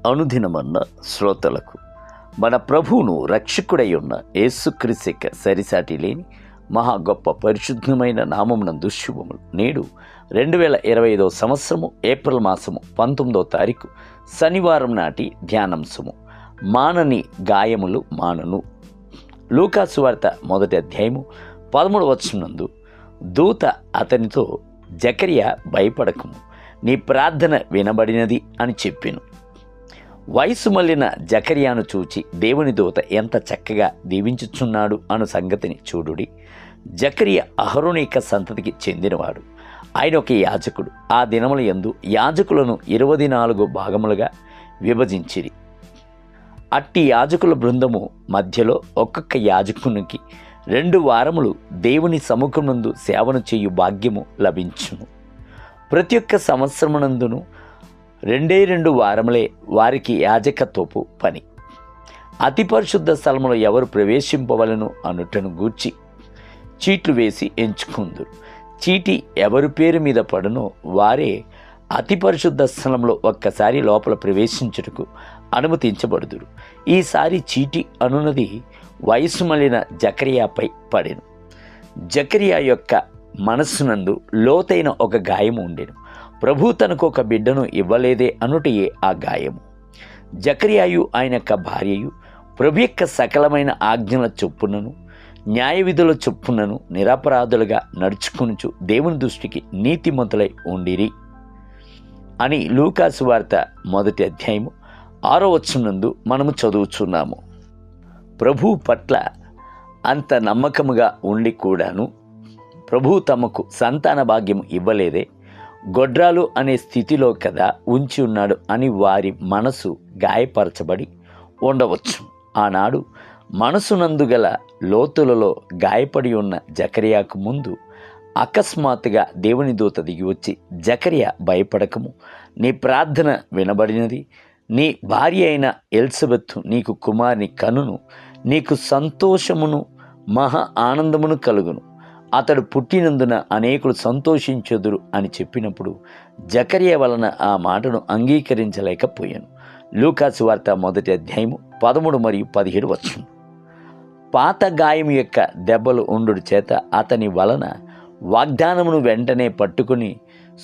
అనుదినమన్న శ్రోతలకు మన ప్రభువును రక్షకుడై ఉన్న యేసుక్రీస్తు సరిసాటి లేని మహా గొప్ప పరిశుద్ధమైన నామమునందు శుభములు. నేడు 2025 సంవత్సరము ఏప్రిల్ మాసము 19వ తారీఖు శనివారం నాటి ధ్యానాంశము మానని గాయములు మానను. లూకాసు వార్త 1వ అధ్యాయము 13వ వచనమందు దూత అతనితో జకరియా భయపడకము, నీ ప్రార్థన వినబడినది అని చెప్పెను. వయసు మళ్ళిన జకరియాను చూచి దేవుని దూత ఎంత చక్కగా దీవించుచున్నాడు అను సంగతిని చూడుడి. జకరియా అహరోనిక సంతతికి చెందినవాడు. ఆయన ఒక యాజకుడు. ఆ దినముల యందు యాజకులను 24 భాగములుగా విభజించిరి. అట్టి యాజకుల బృందము మధ్యలో ఒక్కొక్క యాజకునికి 2 వారములు దేవుని సముఖమునందు సేవను చేయు భాగ్యము లభించును. ప్రతి ఒక్క సంవత్సరమునందును 2 వారములే వారికి యాజకత్వపు పని. అతి పరిశుద్ధ స్థలములో ఎవరు ప్రవేశింపవలను అనుటను గూర్చి చీట్లు వేసి ఎంచుకుందురు. చీటి ఎవరి పేరు మీద పడునో వారే అతి పరిశుద్ధ స్థలంలో ఒక్కసారి లోపల ప్రవేశించుటకు అనుమతించబడుదురు. ఈసారి చీటి అనున్నది వయసు మళ్ళిన జకరియాపై పడెను. జకరియా యొక్క మనస్సునందు లోతైన ఒక గాయము ఉండెను. ప్రభు తనకు ఒక బిడ్డను ఇవ్వలేదే అనుటయే ఆ గాయము. జకరియాయు ఆయన యొక్క భార్యయు ప్రభు యొక్క సకలమైన ఆజ్ఞల చొప్పునను న్యాయ విధుల చొప్పునను నిరపరాధులుగా నడుచుకొనుచు దేవుని దృష్టికి నీతిమంతులై ఉండిరి అని లూకాసు వార్త 1వ అధ్యాయము 6వ వచనమందు మనము చదువుచున్నాము. ప్రభు పట్ల అంత నమ్మకముగా ఉండి కూడాను ప్రభు తమకు సంతాన భాగ్యం ఇవ్వలేదే, గొడ్రాలు అనే స్థితిలో కదా ఉంచి ఉన్నాడు అని వారి మనసు గాయపరచబడి ఉండవచ్చు. ఆనాడు మనసునందు గల లోతులలో గాయపడి ఉన్న జకరియాకు ముందు అకస్మాత్తుగా దేవుని దూత దిగి వచ్చి, జకరియా భయపడకము, నీ ప్రార్థన వినబడినది, నీ భార్య అయిన ఎలిజబెత్ నీకు కుమారుని కనును, నీకు సంతోషమును మహా ఆనందమును కలుగును, అతడు పుట్టినందున అనేకులు సంతోషించెదరు అని చెప్పినప్పుడు జకరియా వలన ఆ మాటను అంగీకరించలేకపోయాను. లూకాసు వార్త 1వ అధ్యాయము 13 మరియు 17 వచనం. పాత గాయం యొక్క దెబ్బలు ఉండు చేత అతని వలన వాగ్దానమును వెంటనే పట్టుకుని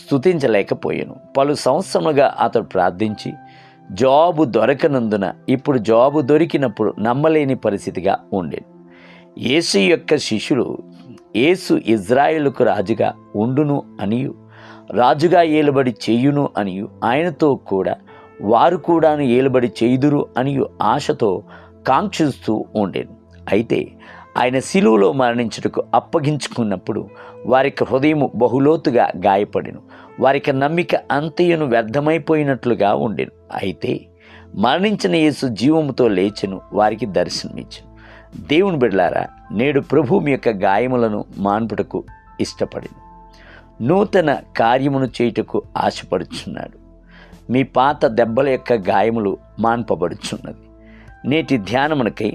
స్తుతించలేకపోయాను. పలు సంవత్సరములుగా అతడు ప్రార్థించి జవాబు దొరకనందున ఇప్పుడు జవాబు దొరికినప్పుడు నమ్మలేని పరిస్థితిగా ఉండేది. యేసు యొక్క శిష్యులు యేసు ఇజ్రాయేలుకు రాజుగా ఉండును అనియు రాజుగా ఏలుబడి చేయును అనియు ఆయనతో కూడా వారు కూడాను ఏలుబడి చేయుదురు అనియు ఆశతో కాంక్షిస్తూ ఉండేను. అయితే ఆయన శిలువలో మరణించుటకు అప్పగించుకున్నప్పుడు వారికి హృదయము బహులోతుగా గాయపడెను. వారికి నమ్మిక అంతయును వ్యర్థమైపోయినట్లుగా ఉండెను. అయితే మరణించిన యేసు జీవముతో లేచెను, వారికి దర్శనమిచ్చెను. దేవుని బిడ్డలారా, నేడు ప్రభు మీ యొక్క గాయములను మాన్పుటకు ఇష్టపడింది. నూతన కార్యమును చేయుటకు ఆశపడుచున్నాడు. మీ పాత దెబ్బల యొక్క గాయములు మాన్పబడుచున్నది. నేటి ధ్యానమునకై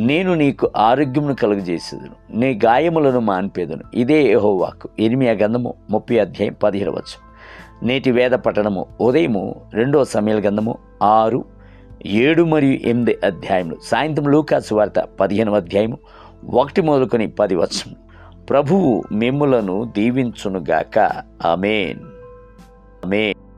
నేను నీకు ఆరోగ్యమును కలుగజేసేదను, నీ గాయములను మాన్పేదను. ఇదే యెహోవా వాక్కు. ఇర్మీయా గ్రంథము 30వ అధ్యాయం 17వ వచనం. నేటి వేద పఠనము ఉదయము 2వ సమూయేలు గ్రంథము 6, 7 మరియు 8 అధ్యాయములు. సాయంత్రం లూకాసు వార్త 15వ అధ్యాయము 1 మొదలుకొని 10 వచనం. ప్రభువు మిమ్ములను దీవించునుగాక. ఆమేన్. ఆమేన్.